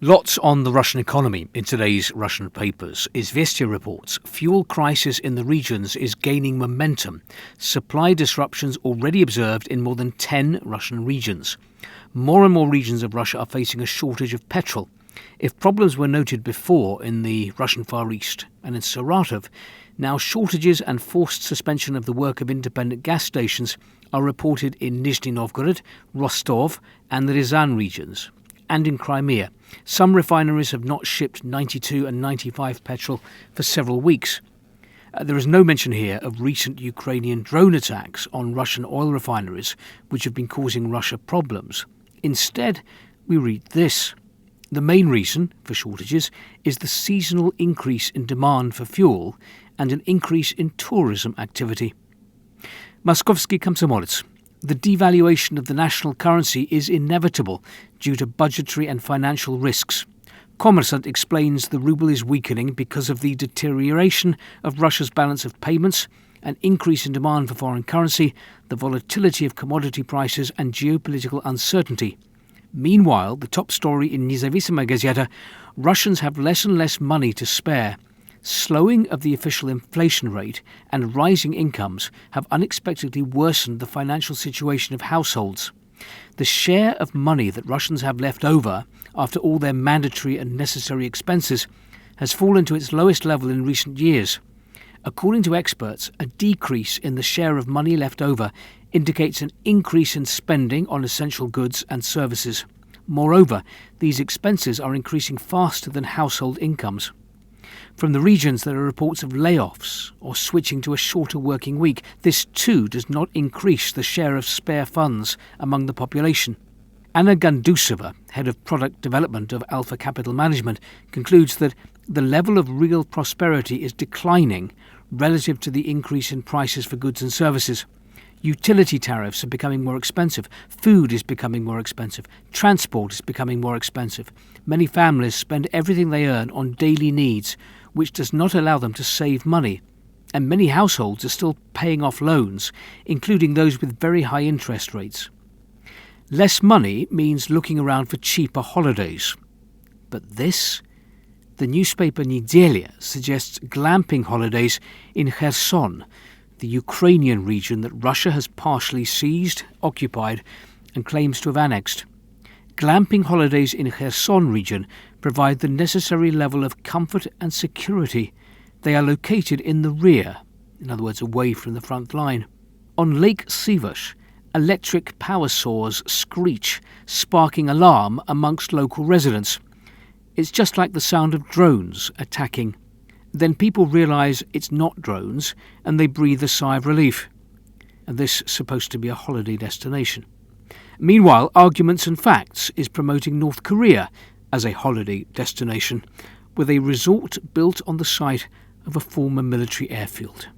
Lots on the Russian economy in today's Russian papers. Izvestia reports fuel crisis in the regions is gaining momentum. Supply disruptions already observed in more than 10 Russian regions. More and more regions of Russia are facing a shortage of petrol. If problems were noted before in the Russian Far East and in Saratov, now shortages and forced suspension of the work of independent gas stations are reported in Nizhny Novgorod, Rostov and the Ryazan regions. And in Crimea. Some refineries have not shipped 92 and 95 petrol for several weeks. There is no mention here of recent Ukrainian drone attacks on Russian oil refineries, which have been causing Russia problems. Instead, we read this. The main reason for shortages is the seasonal increase in demand for fuel and an increase in tourism activity. Moskovsky Komsomolets. The devaluation of the national currency is inevitable due to budgetary and financial risks. Kommersant explains the ruble is weakening because of the deterioration of Russia's balance of payments, an increase in demand for foreign currency, the volatility of commodity prices and geopolitical uncertainty. Meanwhile, the top story in Nezavisima Gazeta, Russians have less and less money to spare. Slowing of the official inflation rate and rising incomes have unexpectedly worsened the financial situation of households. The share of money that Russians have left over after all their mandatory and necessary expenses has fallen to its lowest level in recent years. According to experts, a decrease in the share of money left over indicates an increase in spending on essential goods and services. Moreover, these expenses are increasing faster than household incomes. From the regions, there are reports of layoffs or switching to a shorter working week. This too does not increase the share of spare funds among the population. Anna Gandusova, head of product development of Alpha Capital Management, concludes that the level of real prosperity is declining relative to the increase in prices for goods and services. Utility tariffs are becoming more expensive, food is becoming more expensive, transport is becoming more expensive. Many families spend everything they earn on daily needs, which does not allow them to save money. And many households are still paying off loans, including those with very high interest rates. Less money means looking around for cheaper holidays. But this? The newspaper Nedelia suggests glamping holidays in Kherson, the Ukrainian region that Russia has partially seized, occupied, and claims to have annexed. Glamping holidays in Kherson region provide the necessary level of comfort and security. They are located in the rear, in other words, away from the front line. On Lake Sivash, electric power saws screech, sparking alarm amongst local residents. It's just like the sound of drones attacking. Then people realise it's not drones and they breathe a sigh of relief. And this is supposed to be a holiday destination. Meanwhile, Arguments and Facts is promoting North Korea as a holiday destination with a resort built on the site of a former military airfield.